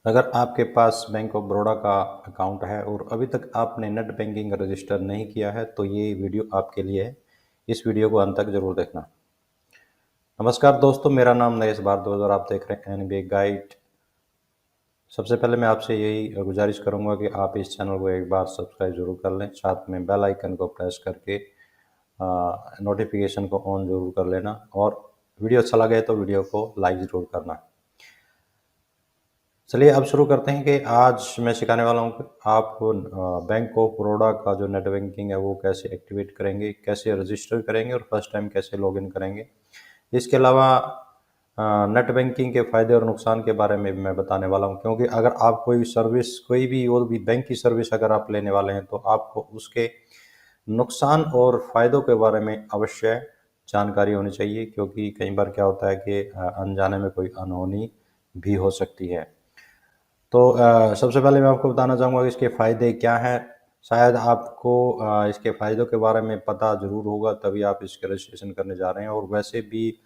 अगर आपके पास bank of Baroda का अकाउंट है और अभी तक आपने नेट बैंकिंग रजिस्टर नहीं किया है तो ये वीडियो आपके लिए है। इस वीडियो को अंत तक जरूर देखना। नमस्कार दोस्तों, मेरा नाम नरेश भारद्वाज और आप देख रहे हैं एनबीए गाइड। सबसे पहले मैं आपसे यही गुजारिश करूंगा कि आप इस चैनल को एक बार सब्सक्राइब जरूर कर लें, साथ में बेल आइकन को प्रेस करके नोटिफिकेशन को ऑन जरूर कर लेना और वीडियो अच्छा लगे तो वीडियो को लाइक ज़रूर करना। चलिए अब शुरू करते हैं कि आज मैं सिखाने वाला हूँ कि आप बैंक ऑफ बड़ौदा का जो नेट बैंकिंग है वो कैसे एक्टिवेट करेंगे, कैसे रजिस्टर करेंगे और फर्स्ट टाइम कैसे लॉगिन करेंगे। इसके अलावा नेट बैंकिंग के फ़ायदे और नुकसान के बारे में भी मैं बताने वाला हूँ, क्योंकि अगर आप कोई भी सर्विस, कोई भी और भी बैंक की सर्विस अगर आप लेने वाले हैं तो आपको उसके नुकसान और फ़ायदों के बारे में अवश्य जानकारी होनी चाहिए, क्योंकि कई बार क्या होता है कि अनजाने में कोई अनहोनी भी हो सकती है। तो सबसे पहले मैं आपको बताना चाहूँगा कि इसके फ़ायदे क्या हैं। शायद आपको इसके फ़ायदों के बारे में पता ज़रूर होगा, तभी आप इसके रजिस्ट्रेशन करने जा रहे हैं। और वैसे भी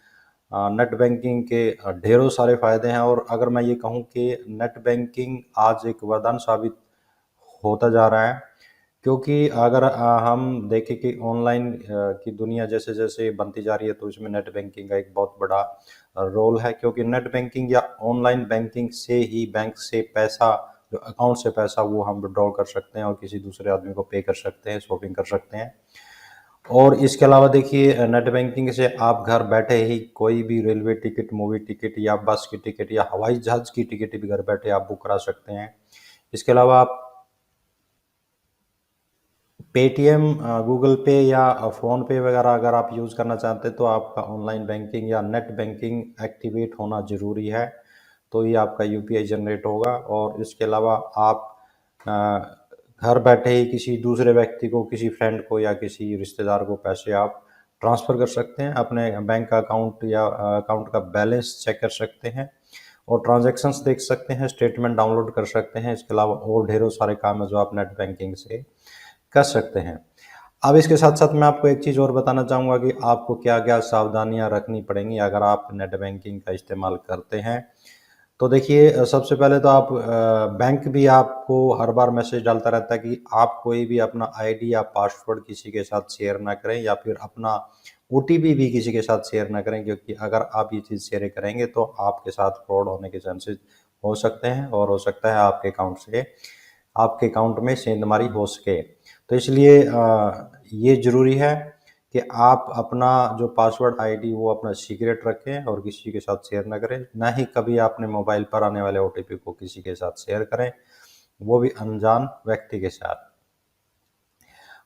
नेट बैंकिंग के ढेरों सारे फ़ायदे हैं, और अगर मैं ये कहूँ कि नेट बैंकिंग आज एक वरदान साबित होता जा रहा है, क्योंकि अगर हम देखें कि ऑनलाइन की दुनिया जैसे जैसे बनती जा रही है तो इसमें नेट बैंकिंग का एक बहुत बड़ा रोल है, क्योंकि नेट बैंकिंग या ऑनलाइन बैंकिंग से ही बैंक से पैसा, जो अकाउंट से पैसा वो हम विड्रॉल कर सकते हैं और किसी दूसरे आदमी को पे कर सकते हैं, शॉपिंग कर सकते हैं। और इसके अलावा देखिए, नेट बैंकिंग से आप घर बैठे ही कोई भी रेलवे टिकट, मूवी टिकट या बस की टिकट या हवाई जहाज की टिकट भी घर बैठे आप बुक करा सकते हैं। इसके अलावा आप पेटीएम, गूगल पे या फ़ोन पे वगैरह अगर आप यूज़ करना चाहते हैं तो आपका ऑनलाइन बैंकिंग या नेट बैंकिंग एक्टिवेट होना ज़रूरी है, तो ही आपका यूपीआई जनरेट होगा। और इसके अलावा आप अ, घर बैठे ही किसी दूसरे व्यक्ति को, किसी फ्रेंड को या किसी रिश्तेदार को पैसे आप ट्रांसफ़र कर सकते हैं, अपने बैंक का अकाउंट या अकाउंट का बैलेंस चेक कर सकते हैं और ट्रांजैक्शंस देख सकते हैं, स्टेटमेंट डाउनलोड कर सकते हैं। इसके अलावा और ढेरों सारे काम है जो आप नेट बैंकिंग से कर सकते हैं। अब इसके साथ-साथ मैं आपको एक चीज़ और बताना चाहूँगा कि आपको क्या-क्या सावधानियाँ रखनी पड़ेंगी अगर आप नेट बैंकिंग का इस्तेमाल करते हैं। तो देखिए, सबसे पहले तो आप बैंक भी आपको हर बार मैसेज डालता रहता है कि आप कोई भी अपना आईडी या पासवर्ड किसी के साथ शेयर ना करें, या फिर अपना ओटीपी भी किसी के साथ शेयर ना करें, क्योंकि अगर आप ये चीज़ शेयर करेंगे तो आपके साथ फ्रॉड होने के चांसेस हो सकते हैं और हो सकता है आपके अकाउंट में सेंधमारी हो सके। तो इसलिए ये ज़रूरी है कि आप अपना जो पासवर्ड आईडी वो अपना सीक्रेट रखें और किसी के साथ शेयर ना करें। ना ही कभी अपने मोबाइल पर आने वाले ओटीपी को किसी के साथ शेयर करें, वो भी अनजान व्यक्ति के साथ।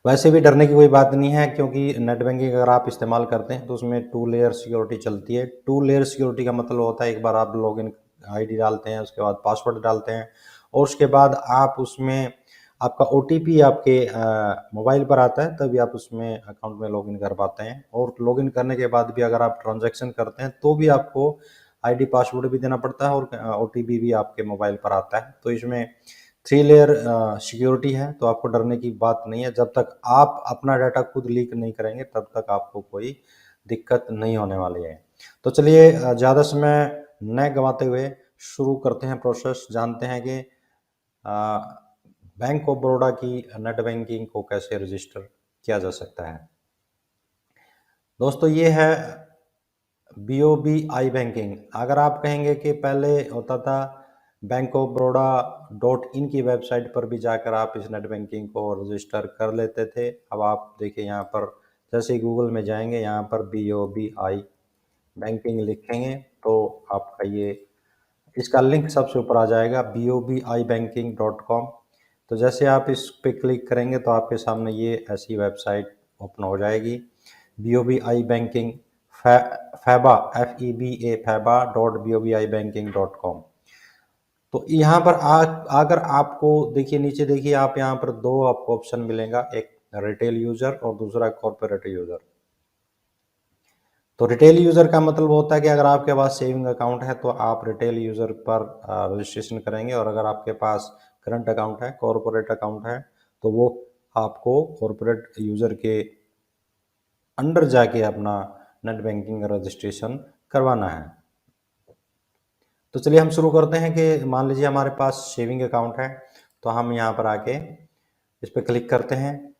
वैसे भी डरने की कोई बात नहीं है, क्योंकि नेट बैंकिंग अगर आप इस्तेमाल करते हैं तो उसमें 2 लेयर सिक्योरिटी चलती है। 2 लेयर सिक्योरिटी का मतलब होता है, एक बार आप लॉगिन आईडी डालते हैं, उसके बाद पासवर्ड डालते हैं और उसके बाद आप उसमें आपका ओटीपी आपके मोबाइल पर आता है, तभी आप उसमें अकाउंट में लॉगिन कर पाते हैं। और लॉगिन करने के बाद भी अगर आप ट्रांज़ैक्शन करते हैं तो भी आपको आईडी पासवर्ड भी देना पड़ता है और ओटीपी भी आपके मोबाइल पर आता है। तो इसमें 3 लेयर सिक्योरिटी है, तो आपको डरने की बात नहीं है। जब तक आप अपना डाटा खुद लीक नहीं करेंगे तब तक आपको कोई दिक्कत नहीं होने वाली है। तो चलिए, ज़्यादा समय न गँवाते हुए शुरू करते हैं प्रोसेस, जानते हैं कि अ, बैंक ऑफ बड़ौदा की नेट बैंकिंग को कैसे रजिस्टर किया जा सकता है। दोस्तों, ये है बीओबी आई बैंकिंग। अगर आप कहेंगे कि पहले होता था bank of Baroda dot in की वेबसाइट पर भी जाकर आप इस नेट बैंकिंग को रजिस्टर कर लेते थे। अब आप देखिए यहाँ पर, जैसे ही गूगल में जाएंगे, यहाँ पर बीओबी आई बैंकिंग लिखेंगे तो आपका ये इसका लिंक सबसे ऊपर आ जाएगा, bobibanking.com। तो जैसे आप इस पे क्लिक करेंगे तो आपके सामने ये ऐसी वेबसाइट ओपन हो जाएगी, BOBI banking faba FEBA feba.bobibanking.com। तो यहाँ पर अगर आपको देखिए, नीचे देखिए आप, यहाँ पर दो आपको ऑप्शन मिलेगा, एक रिटेल यूजर और दूसरा कॉर्पोरेट यूजर। तो रिटेल यूज़र का मतलब होता है कि अगर आपके पास सेविंग अकाउंट है तो आप रिटेल यूज़र पर रजिस्ट्रेशन करेंगे, और अगर आपके पास करंट अकाउंट है, कॉर्पोरेट अकाउंट है, तो वो आपको कॉर्पोरेट यूज़र के अंडर जाके अपना नेट बैंकिंग रजिस्ट्रेशन करवाना है। तो चलिए हम शुरू करते हैं कि मान लीजिए हमारे पास सेविंग अकाउंट है, तो हम यहाँ पर आके इस पे क्लिक करते हैं।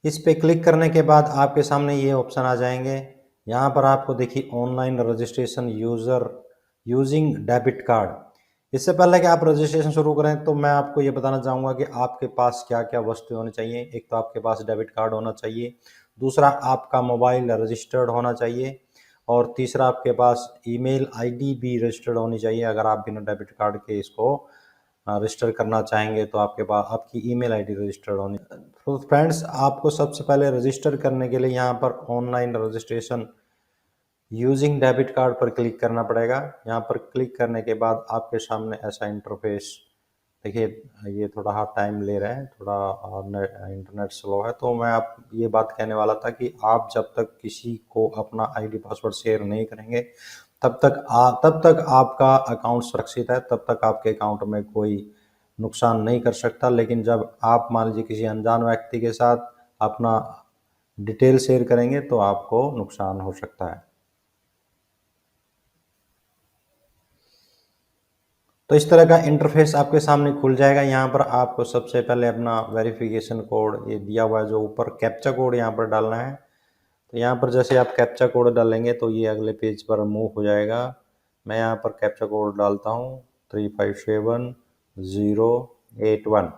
इस पे क्लिक करने के बाद आपके सामने ये ऑप्शन आ जाएंगे। यहाँ पर आपको देखिए online registration using debit card. इससे पहले कि आप रजिस्ट्रेशन शुरू करें तो मैं आपको ये बताना चाहूँगा कि आपके पास क्या क्या वस्तु होनी चाहिए। एक तो आपके पास डेबिट कार्ड होना चाहिए, दूसरा आपका मोबाइल रजिस्टर्ड होना चाहिए, और तीसरा आपके पास ईमेल आईडी भी रजिस्टर्ड होनी चाहिए। अगर आप बिना डेबिट कार्ड के इसको रजिस्टर करना चाहेंगे तो आपके पास आपकी ईमेल आईडी रजिस्टर्ड होनी। तो फ्रेंड्स, आपको सबसे पहले रजिस्टर करने के लिए यहाँ पर online registration using debit card पर क्लिक करना पड़ेगा। यहाँ पर क्लिक करने के बाद आपके सामने ऐसा इंटरफेस, देखिए ये थोड़ा हाँ टाइम ले रहा है, थोड़ा इंटरनेट स्लो है। तो मैं आप ये बात कहने वाला था कि आप जब तक किसी को अपना आईडी पासवर्ड शेयर नहीं करेंगे तब तक आपका अकाउंट सुरक्षित है, तब तक आपके अकाउंट में कोई नुकसान नहीं कर सकता। लेकिन जब आप मान लीजिए किसी अनजान व्यक्ति के साथ अपना डिटेल शेयर करेंगे तो आपको नुकसान हो सकता है। तो इस तरह का इंटरफेस आपके सामने खुल जाएगा। यहाँ पर आपको सबसे पहले अपना वेरिफिकेशन कोड ये दिया हुआ है जो ऊपर कैप्चा कोड यहाँ पर डालना है। तो यहाँ पर जैसे आप कैप्चा कोड डालेंगे तो ये अगले पेज पर मूव हो जाएगा। मैं यहाँ पर कैप्चा कोड डालता हूँ 357081।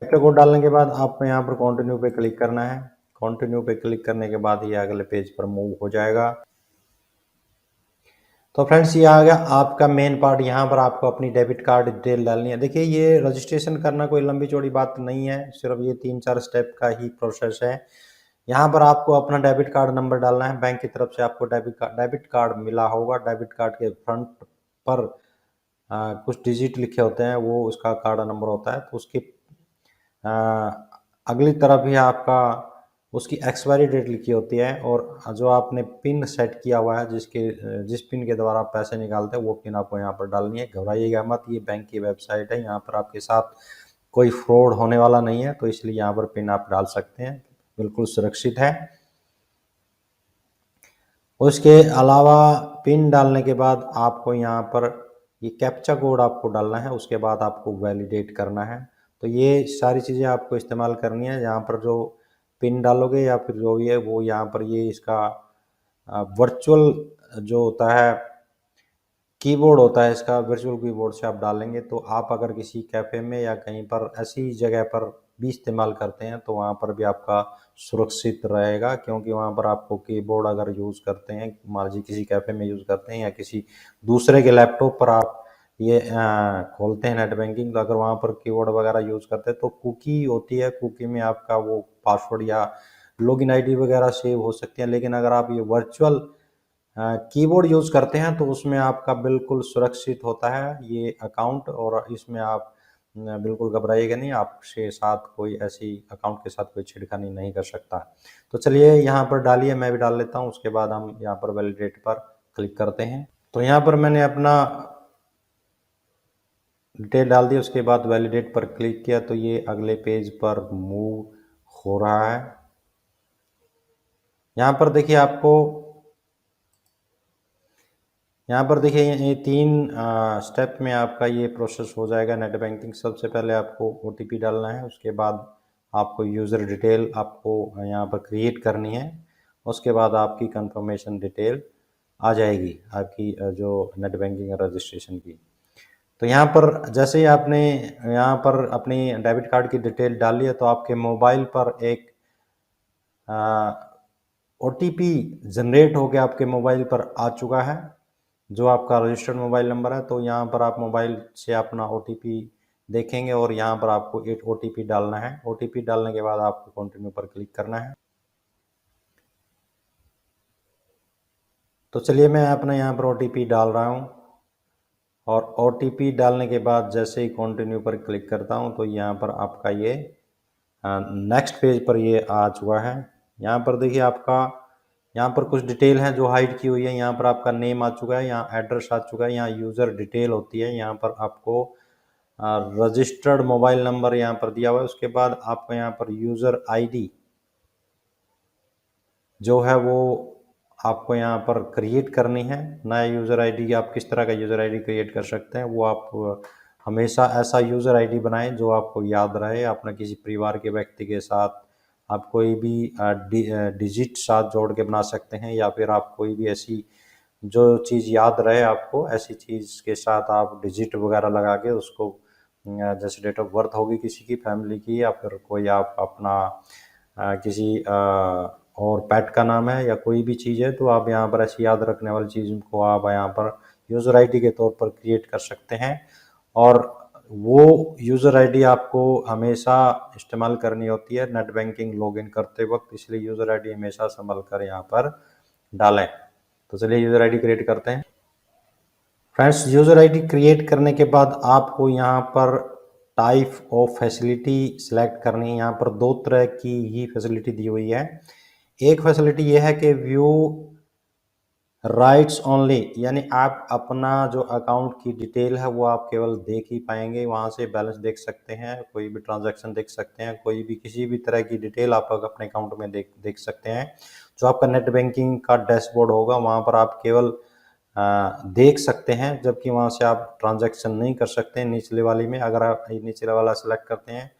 कैप्चा कोड डालने के बाद आपको यहाँ पर कंटिन्यू पे क्लिक करना है। कंटिन्यू पे क्लिक करने के बाद ये अगले पेज पर मूव हो जाएगा। तो फ्रेंड्स, ये आ गया आपका मेन पार्ट। यहाँ पर आपको अपनी डेबिट कार्ड डिटेल डालनी है। देखिए ये रजिस्ट्रेशन करना कोई लंबी चौड़ी बात नहीं है, सिर्फ ये 3-4 स्टेप का ही प्रोसेस है। यहाँ पर आपको अपना डेबिट कार्ड नंबर डालना है। बैंक की तरफ से आपको डेबिट कार्ड मिला होगा। डेबिट कार्ड के फ्रंट पर कुछ डिजिट लिखे होते हैं, वो उसका कार्ड नंबर होता है। तो उसकी अगली तरफ ही आपका उसकी एक्सपायरी डेट लिखी होती है, और जो आपने पिन सेट किया हुआ है जिस पिन के द्वारा आप पैसे निकालते हैं वो पिन आपको यहाँ पर डालनी है। घबराइएगा मत, ये बैंक की वेबसाइट है, यहाँ पर आपके साथ कोई फ्रॉड होने वाला नहीं है, तो इसलिए यहाँ पर पिन आप डाल सकते हैं, बिल्कुल सुरक्षित है। उसके अलावा पिन डालने के बाद आपको यहाँ पर ये कैप्चा कोड आपको डालना है, उसके बाद आपको वैलिडेट करना है। तो ये सारी चीज़ें आपको इस्तेमाल करनी है। यहाँ पर जो पिन डालोगे या फिर जो भी है वो यहाँ पर ये इसका वर्चुअल जो होता है कीबोर्ड होता है, इसका वर्चुअल कीबोर्ड से आप डालेंगे। तो आप अगर किसी कैफ़े में या कहीं पर ऐसी जगह पर भी इस्तेमाल करते हैं तो वहाँ पर भी आपका सुरक्षित रहेगा, क्योंकि वहाँ पर आपको कीबोर्ड अगर यूज़ करते हैं, मान लीजिए किसी कैफ़े में यूज़ करते हैं या किसी दूसरे के लैपटॉप पर आप ये खोलते हैं नेट बैंकिंग, तो अगर वहाँ पर कीबोर्ड वगैरह यूज़ करते हैं तो कुकी होती है, कुकी में आपका वो पासवर्ड या लॉगिन आईडी वगैरह सेव हो सकती है। लेकिन अगर आप ये वर्चुअल कीबोर्ड यूज़ करते हैं तो उसमें आपका बिल्कुल सुरक्षित होता है ये अकाउंट, और इसमें आप बिल्कुल घबराइएगा नहीं, आपके साथ कोई ऐसी अकाउंट के साथ कोई छेड़खानी नहीं कर सकता। तो चलिए यहाँ पर डालिए, मैं भी डाल लेता हूँ, उसके बाद हम यहाँ पर वैलिडेट पर क्लिक करते हैं। तो यहाँ पर मैंने अपना डिटेल डाल दी, उसके बाद वैलिडेट पर क्लिक किया तो ये अगले पेज पर मूव हो रहा है। यहाँ पर देखिए ये 3 स्टेप में आपका ये प्रोसेस हो जाएगा नेट बैंकिंग। सबसे पहले आपको OTP डालना है, उसके बाद आपको यूज़र डिटेल आपको यहाँ पर क्रिएट करनी है, उसके बाद आपकी कंफर्मेशन डिटेल आ जाएगी आपकी जो नेट बैंकिंग रजिस्ट्रेशन की। तो यहाँ पर जैसे ही आपने यहाँ पर अपनी डेबिट कार्ड की डिटेल डाली है तो आपके मोबाइल पर एक OTP जनरेट होकर आपके मोबाइल पर आ चुका है, जो आपका रजिस्टर्ड मोबाइल नंबर है। तो यहाँ पर आप मोबाइल से अपना OTP देखेंगे और यहाँ पर आपको एक OTP डालना है। OTP डालने के बाद आपको कंटिन्यू पर क्लिक करना है। तो चलिए मैं अपना यहाँ पर OTP डाल रहा हूँ, और OTP डालने के बाद जैसे ही कंटिन्यू पर क्लिक करता हूँ तो यहाँ पर आपका ये नेक्स्ट पेज पर ये आ चुका है। यहाँ पर देखिए आपका यहाँ पर कुछ डिटेल है जो हाइड की हुई है। यहाँ पर आपका नेम आ चुका है, यहाँ एड्रेस आ चुका है, यहाँ यूज़र डिटेल होती है, यहाँ पर आपको रजिस्टर्ड मोबाइल नंबर यहाँ पर दिया हुआ है। उसके बाद आपको यहाँ पर यूज़र आईडी जो है वो आपको यहाँ पर क्रिएट करनी है। नया यूज़र आईडी आप किस तरह का यूज़र आईडी क्रिएट कर सकते हैं, वो आप हमेशा ऐसा यूज़र आईडी बनाएं जो आपको याद रहे। अपने किसी परिवार के व्यक्ति के साथ आप कोई भी डिजिट साथ जोड़ के बना सकते हैं, या फिर आप कोई भी ऐसी जो चीज़ याद रहे आपको, ऐसी चीज़ के साथ आप डिजिट वगैरह लगा के उसको जैसे डेट ऑफ बर्थ होगी किसी की फैमिली की, या फिर कोई आप अपना किसी और पेट का नाम है या कोई भी चीज़ है, तो आप यहाँ पर ऐसी याद रखने वाली चीज़ को आप यहाँ पर यूज़र आईडी के तौर पर क्रिएट कर सकते हैं। और वो यूज़र आईडी आपको हमेशा इस्तेमाल करनी होती है नेट बैंकिंग लॉगिन करते वक्त, इसलिए यूज़र आईडी हमेशा संभल कर यहाँ पर डालें। तो चलिए यूज़र आईडी क्रिएट करते हैं। फ्रेंड्स, यूज़र आईडी क्रिएट करने के बाद आपको यहाँ पर टाइप ऑफ फैसिलिटी सिलेक्ट करनी है। यहाँ पर दो तरह की ही फैसिलिटी दी हुई है। एक फैसिलिटी ये है कि व्यू राइट्स ओनली, यानी आप अपना जो अकाउंट की डिटेल है वो आप केवल देख ही पाएंगे। वहाँ से बैलेंस देख सकते हैं, कोई भी ट्रांजैक्शन देख सकते हैं, कोई भी किसी भी तरह की डिटेल आप अपने अकाउंट में देख सकते हैं। जो आपका नेट बैंकिंग का डैशबोर्ड होगा वहाँ पर आप केवल देख सकते हैं, जबकि वहाँ से आप ट्रांजैक्शन नहीं कर सकते हैं निचले वाली में। अगर आप निचले वाला सेलेक्ट करते हैं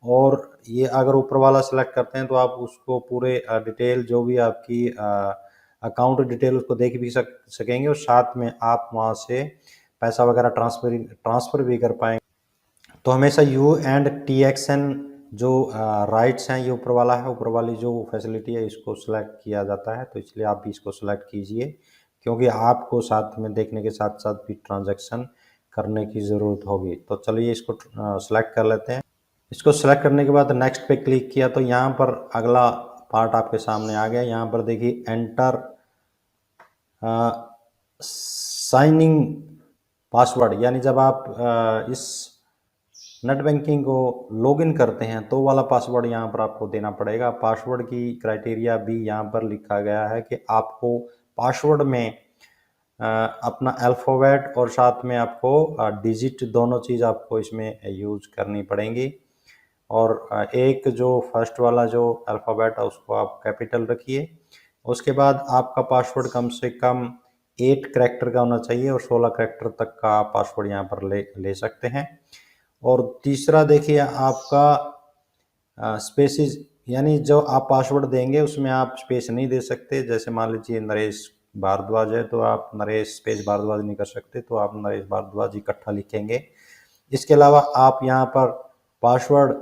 और ये अगर ऊपर वाला सेलेक्ट करते हैं तो आप उसको पूरे डिटेल जो भी आपकी अकाउंट डिटेल उसको देख भी सकेंगे, और साथ में आप वहाँ से पैसा वगैरह ट्रांसफ़र भी कर पाएंगे। तो हमेशा यू एंड TXN जो राइट्स हैं, ये ऊपर वाला है, ऊपर वाली जो फैसिलिटी है इसको सिलेक्ट किया जाता है, तो इसलिए आप भी इसको सिलेक्ट कीजिए, क्योंकि आपको साथ में देखने के साथ साथ भी ट्रांजैक्शन करने की ज़रूरत होगी। तो चलिए इसको सिलेक्ट कर लेते हैं। इसको सेलेक्ट करने के बाद नेक्स्ट पे क्लिक किया तो यहाँ पर अगला पार्ट आपके सामने आ गया। यहाँ पर देखिए एंटर साइनिंग पासवर्ड, यानी जब आप इस नेट बैंकिंग को लॉगिन करते हैं तो वाला पासवर्ड यहाँ पर आपको देना पड़ेगा। पासवर्ड की क्राइटेरिया भी यहाँ पर लिखा गया है कि आपको पासवर्ड में अपना अल्फ़ाबेट और साथ में आपको डिजिट दोनों चीज़ आपको इसमें यूज़ करनी पड़ेंगी। और एक जो फर्स्ट वाला जो अल्फ़ाबेट है उसको आप कैपिटल रखिए। उसके बाद आपका पासवर्ड कम से कम 8 करैक्टर का होना चाहिए, और 16 करैक्टर तक का आप पासवर्ड यहाँ पर ले सकते हैं। और तीसरा देखिए आपका स्पेसिस, यानी जो आप पासवर्ड देंगे उसमें आप स्पेस नहीं दे सकते। जैसे मान लीजिए नरेश भारद्वाज है तो आप नरेश स्पेस भारद्वाज नहीं कर सकते, तो आप नरेश भारद्वाज इकट्ठा लिखेंगे। इसके अलावा आप यहाँ पर पासवर्ड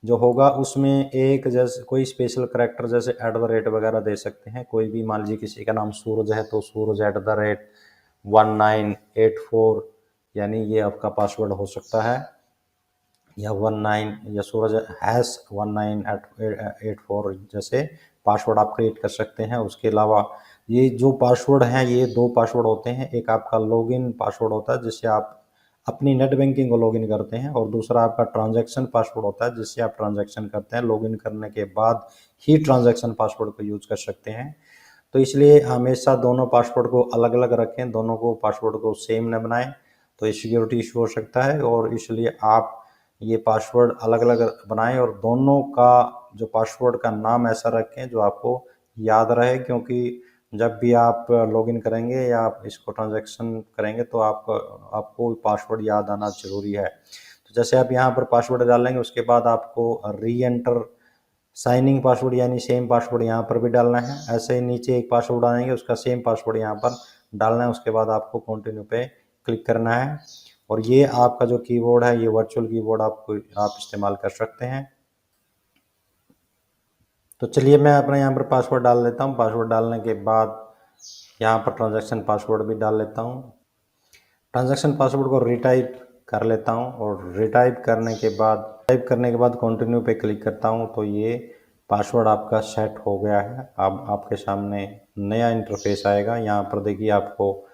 जो होगा उसमें एक जैसे कोई स्पेशल करैक्टर जैसे @ वगैरह दे सकते हैं। कोई भी मान लीजिए किसी का नाम सूरज है तो सूरज @1984, यानी ये आपका पासवर्ड हो सकता है, या 19 या सूरज #1984 जैसे पासवर्ड आप क्रिएट कर सकते हैं। उसके अलावा ये जो पासवर्ड हैं ये 2 पासवर्ड होते हैं। एक आपका लॉगिन पासवर्ड होता है जिससे आप अपनी नेट बैंकिंग को लॉगिन करते हैं, और दूसरा आपका ट्रांजैक्शन पासवर्ड होता है जिससे आप ट्रांजैक्शन करते हैं। लॉगिन करने के बाद ही ट्रांजैक्शन पासवर्ड को यूज़ कर सकते हैं। तो इसलिए हमेशा दोनों पासवर्ड को अलग अलग रखें, दोनों को पासवर्ड को सेम न बनाएं, तो ये सिक्योरिटी इशू हो सकता है। और इसलिए आप ये पासवर्ड अलग अलग बनाएं, और दोनों का जो पासवर्ड का नाम ऐसा रखें जो आपको याद रहे, क्योंकि जब भी आप लॉगिन करेंगे या आप इसको ट्रांजैक्शन करेंगे तो आपको पासवर्ड याद आना ज़रूरी है। तो जैसे आप यहाँ पर पासवर्ड डालेंगे उसके बाद आपको री एंटर साइनिंग पासवर्ड यानी सेम पासवर्ड यहाँ पर भी डालना है। ऐसे ही नीचे एक पासवर्ड आएंगे उसका सेम पासवर्ड यहाँ पर डालना है। उसके बाद आपको कंटिन्यू पे क्लिक करना है, और ये आपका जो कीबोर्ड है ये वर्चुअल कीबोर्ड आप इस्तेमाल कर सकते हैं। तो चलिए मैं अपना यहाँ पर पासवर्ड डाल लेता हूँ। पासवर्ड डालने के बाद यहाँ पर ट्रांजैक्शन पासवर्ड भी डाल लेता हूँ। ट्रांजैक्शन पासवर्ड को रिटाइप कर लेता हूँ, और रिटाइप करने के बाद कंटिन्यू पे क्लिक करता हूँ तो ये पासवर्ड आपका सेट हो गया है। अब आपके सामने नया इंटरफेस आएगा। यहाँ पर देखिए आपको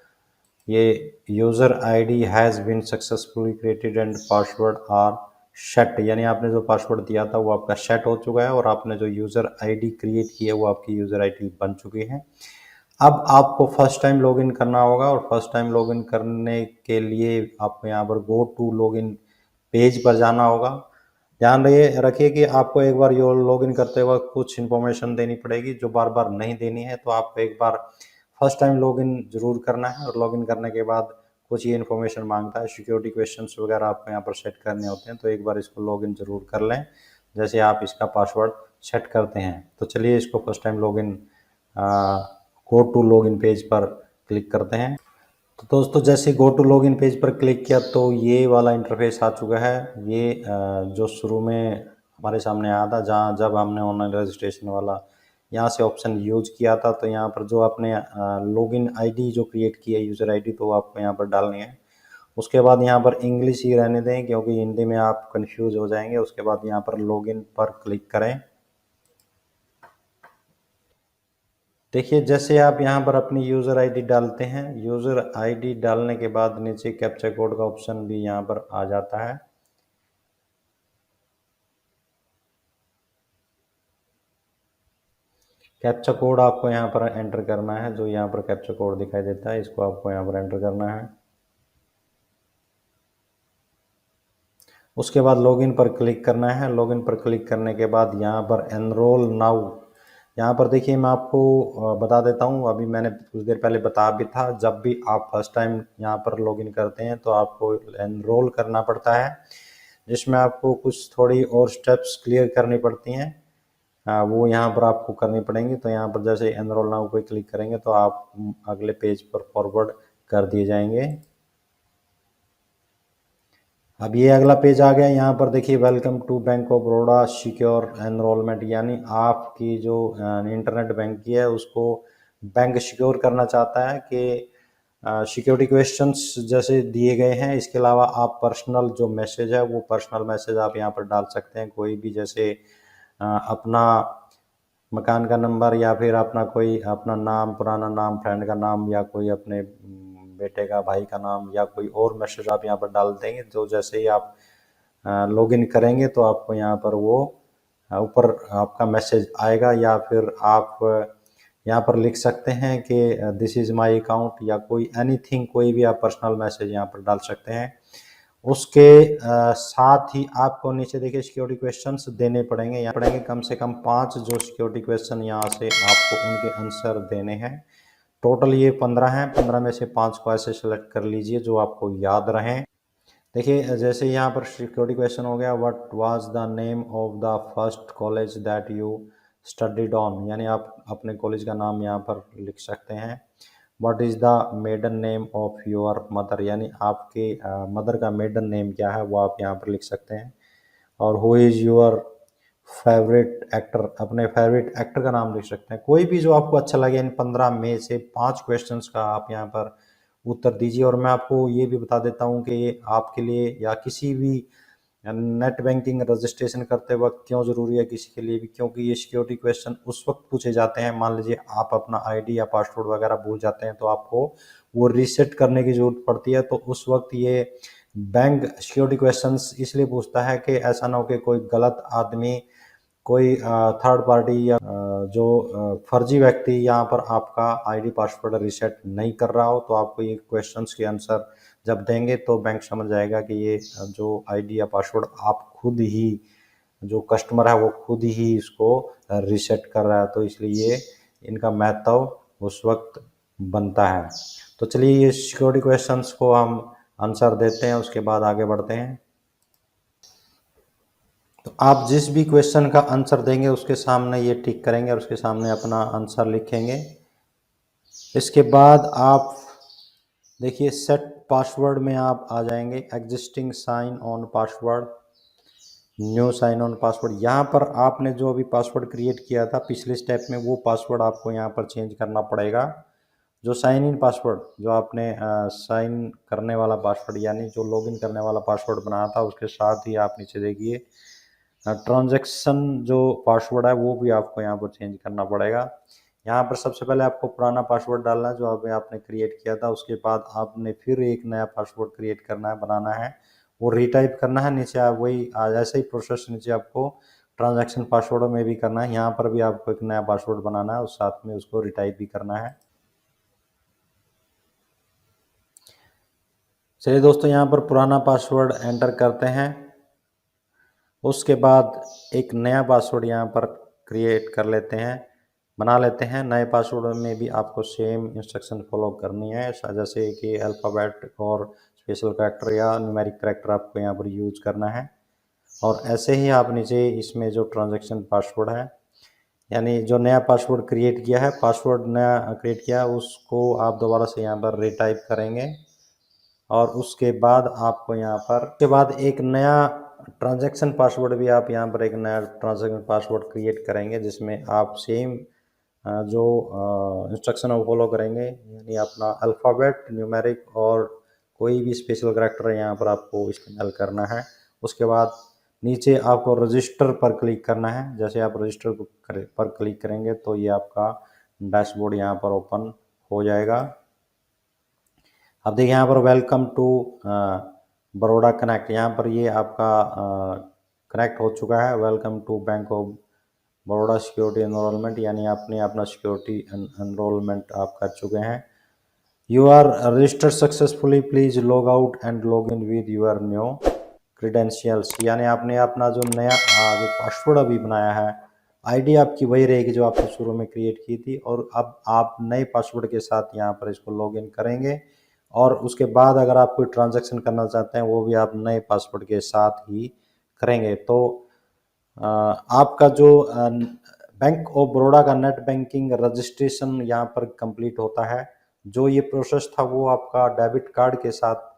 ये user ID has been successfully created and password are set, यानी आपने जो पासवर्ड दिया था वो आपका सेट हो चुका है, और आपने जो यूज़र आईडी क्रिएट की है वो आपकी यूज़र आईडी बन चुकी है। अब आपको फर्स्ट टाइम लॉगिन करना होगा, और फर्स्ट टाइम लॉगिन करने के लिए आपको यहाँ पर गो टू लॉगिन पेज पर जाना होगा। ध्यान ये रखिए कि आपको एक बार यो लॉगिन करते वक्त कुछ इन्फॉर्मेशन देनी पड़ेगी जो बार बार नहीं देनी है। तो आपको एक बार फर्स्ट टाइम लॉगिन ज़रूर करना है, और लॉगिन करने के बाद कुछ ये इन्फॉर्मेशन मांगता है, सिक्योरिटी क्वेश्चंस वगैरह आपको यहाँ पर सेट करने होते हैं। तो एक बार इसको लॉगिन ज़रूर कर लें जैसे आप इसका पासवर्ड सेट करते हैं। तो चलिए इसको first time login go to login page पर क्लिक करते हैं। तो दोस्तों जैसे गो टू लॉगिन पेज पर क्लिक किया तो ये वाला इंटरफेस आ चुका है। ये जो शुरू में हमारे सामने आया था, जहाँ जब हमने ऑनलाइन रजिस्ट्रेशन वाला यहाँ से ऑप्शन यूज किया था, तो यहाँ पर जो आपने लॉगिन आईडी जो क्रिएट की है, यूज़र आईडी, तो आपको यहाँ पर डालनी है। उसके बाद यहाँ पर इंग्लिश ही रहने दें क्योंकि हिंदी में आप कंफ्यूज हो जाएंगे। उसके बाद यहाँ पर लॉगिन पर क्लिक करें। देखिए जैसे आप यहाँ पर अपनी यूज़र आईडी डालते हैं, यूज़र आईडी डालने के बाद नीचे कैप्चा कोड का ऑप्शन भी यहाँ पर आ जाता है। कैप्चा कोड आपको यहाँ पर एंटर करना है। जो यहाँ पर कैप्चा कोड दिखाई देता है, इसको आपको यहाँ पर एंटर करना है। उसके बाद लॉगिन पर क्लिक करना है। लॉगिन पर क्लिक करने के बाद यहाँ पर एनरोल नाउ, यहाँ पर देखिए मैं आपको बता देता हूँ, अभी मैंने कुछ देर पहले बता भी था, जब भी आप फर्स्ट टाइम यहाँ पर लॉगिन करते हैं तो आपको एनरोल करना पड़ता है, जिसमें आपको कुछ थोड़ी और स्टेप्स क्लियर करनी पड़ती हैं। वो यहाँ पर आपको करनी पड़ेंगी। तो यहाँ पर जैसे एनरोल नाउ पे क्लिक करेंगे तो आप अगले पेज पर फॉरवर्ड कर दिए जाएंगे। अब ये अगला पेज आ गया। यहाँ पर देखिए welcome to bank of Baroda secure enrolment, यानी आपकी जो इंटरनेट बैंकिंग है उसको बैंक सिक्योर करना चाहता है कि सिक्योरिटी क्वेश्चंस जैसे दिए गए हैं। इसके अलावा आप पर्सनल जो मैसेज है वो पर्सनल मैसेज आप यहाँ पर डाल सकते हैं, कोई भी, जैसे अपना मकान का नंबर या फिर अपना कोई अपना नाम, पुराना नाम, फ्रेंड का नाम, या कोई अपने बेटे का, भाई का नाम, या कोई और मैसेज आप यहाँ पर डाल देंगे। तो जैसे ही आप लॉगिन करेंगे तो आपको यहाँ पर वो ऊपर आपका मैसेज आएगा, या फिर आप यहाँ पर लिख सकते हैं कि दिस इज़ माय अकाउंट, या कोई एनीथिंग, कोई भी आप पर्सनल मैसेज यहाँ पर डाल सकते हैं। उसके साथ ही आपको नीचे देखिए सिक्योरिटी क्वेश्चंस देने पड़ेंगे। यहाँ पड़ेंगे कम से कम 5 जो सिक्योरिटी क्वेश्चन यहाँ से आपको उनके आंसर देने हैं। टोटल ये 15 हैं। 15 में से 5 को ऐसे सेलेक्ट कर लीजिए जो आपको याद रहें। देखिए जैसे यहाँ पर सिक्योरिटी क्वेश्चन हो गया, what was the name of the first college that you studied on, यानी आप अपने कॉलेज का नाम यहाँ पर लिख सकते हैं। What is the maiden name of your mother, यानी आपके मदर का मेडन नेम क्या है वो आप यहाँ पर लिख सकते हैं। और who is your favourite actor, अपने फेवरेट एक्टर का नाम लिख सकते हैं। कोई भी जो आपको अच्छा लगे, इन 15 में से 5 क्वेश्चंस का आप यहाँ पर उत्तर दीजिए। और मैं आपको ये भी बता देता हूँ कि ये आपके लिए या किसी भी नेट बैंकिंग रजिस्ट्रेशन करते वक्त क्यों ज़रूरी है, किसी के लिए भी, क्योंकि ये सिक्योरिटी क्वेश्चन उस वक्त पूछे जाते हैं, मान लीजिए आप अपना आईडी या पासवर्ड वगैरह भूल जाते हैं तो आपको वो रीसेट करने की ज़रूरत पड़ती है। तो उस वक्त ये बैंक सिक्योरिटी क्वेश्चंस इसलिए पूछता है कि ऐसा ना हो कि कोई गलत आदमी, कोई थर्ड पार्टी, या जो फर्जी व्यक्ति यहाँ पर आपका आईडी पासवर्ड रीसेट नहीं कर रहा हो। तो आपको ये क्वेश्चंस के आंसर जब देंगे तो बैंक समझ जाएगा कि ये जो आईडी या पासवर्ड आप खुद ही, जो कस्टमर है वो खुद ही इसको रीसेट कर रहा है। तो इसलिए ये इनका महत्व उस वक्त बनता है। तो चलिए ये सिक्योरिटी क्वेश्चंस को हम आंसर देते हैं, उसके बाद आगे बढ़ते हैं। तो आप जिस भी क्वेश्चन का आंसर देंगे उसके सामने ये टिक करेंगे और उसके सामने अपना आंसर लिखेंगे। इसके बाद आप देखिए सेट पासवर्ड में आप आ जाएंगे, existing sign on password, new sign on password. यहाँ पर आपने जो अभी पासवर्ड क्रिएट किया था पिछले स्टेप में, वो पासवर्ड आपको यहाँ पर चेंज करना पड़ेगा। जो साइन इन पासवर्ड, जो आपने साइन करने वाला पासवर्ड, यानी जो लॉगिन करने वाला पासवर्ड बनाया था, उसके साथ ही आप नीचे देखिए ट्रांजैक्शन जो पासवर्ड है वो भी आपको यहाँ पर चेंज करना पड़ेगा। यहाँ पर सबसे पहले आपको पुराना पासवर्ड डालना है जो अभी आपने क्रिएट किया था। उसके बाद आपने फिर एक नया पासवर्ड क्रिएट करना है, बनाना है, वो रीटाइप करना है। नीचे आप वही ऐसा ही प्रोसेस नीचे आपको ट्रांजैक्शन पासवर्ड में भी करना है। यहाँ पर भी आपको एक नया पासवर्ड बनाना है और साथ में उसको रिटाइप भी करना है। चलिए दोस्तों यहाँ पर पुराना पासवर्ड एंटर करते हैं। उसके बाद एक नया पासवर्ड यहाँ पर क्रिएट कर लेते हैं, बना लेते हैं। नए पासवर्ड में भी आपको सेम इंस्ट्रक्शन फॉलो करनी है, जैसे कि अल्फ़ाबेट और स्पेशल कैरेक्टर या न्यूमेरिक कैरेक्टर आपको यहाँ पर यूज़ करना है। और ऐसे ही आप नीचे इसमें जो ट्रांजैक्शन पासवर्ड है, यानी जो नया पासवर्ड क्रिएट किया है, पासवर्ड नया क्रिएट किया है, उसको आप दोबारा से यहाँ पर रीटाइप करेंगे। और उसके बाद आपको यहाँ पर उसके बाद एक नया ट्रांजैक्शन पासवर्ड भी आप यहाँ पर एक नया ट्रांजैक्शन पासवर्ड क्रिएट करेंगे, जिसमें आप सेम जो इंस्ट्रक्शन वो फॉलो करेंगे, यानी अपना अल्फ़ाबेट, न्यूमेरिक और कोई भी स्पेशल कैरेक्टर यहाँ पर आपको इस्तेमाल करना है। उसके बाद नीचे आपको रजिस्टर पर क्लिक करना है। जैसे आप रजिस्टर पर क्लिक करेंगे तो ये आपका डैशबोर्ड यहाँ पर ओपन हो जाएगा। अब देखिए यहाँ पर वेलकम टू बड़ौदा कनेक्ट, यहाँ पर ये आपका कनेक्ट हो चुका है। Welcome to bank of Baroda security enrolment, यानी आपने अपना सिक्योरिटी एनरोलमेंट आप कर चुके हैं। You are registered successfully, please log out and log in with your new credentials, यानी आपने अपना जो नया जो पासवर्ड अभी बनाया है, आईडी आपकी वही रहेगी जो आपने शुरू में क्रिएट की थी, और अब आप नए पासवर्ड के साथ यहाँ पर इसको लॉगिन करेंगे। और उसके बाद अगर आप कोई ट्रांजैक्शन करना चाहते हैं वो भी आप नए पासवर्ड के साथ ही करेंगे। तो आपका जो बैंक ऑफ बड़ौदा का नेट बैंकिंग रजिस्ट्रेशन यहाँ पर कंप्लीट होता है। जो ये प्रोसेस था वो आपका डेबिट कार्ड के साथ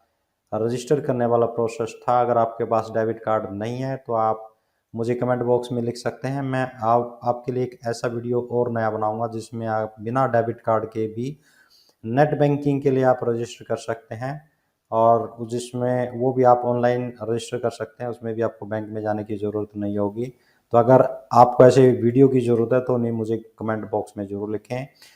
रजिस्टर करने वाला प्रोसेस था। अगर आपके पास डेबिट कार्ड नहीं है तो आप मुझे कमेंट बॉक्स में लिख सकते हैं, मैं आपके लिए एक ऐसा वीडियो और नया बनाऊंगा जिसमें आप बिना डेबिट कार्ड के भी नेट बैंकिंग के लिए आप रजिस्टर कर सकते हैं। और जिसमें वो भी आप ऑनलाइन रजिस्टर कर सकते हैं, उसमें भी आपको बैंक में जाने की ज़रूरत नहीं होगी। तो अगर आपको ऐसे वीडियो की ज़रूरत है तो उन्हें मुझे कमेंट बॉक्स में ज़रूर लिखें।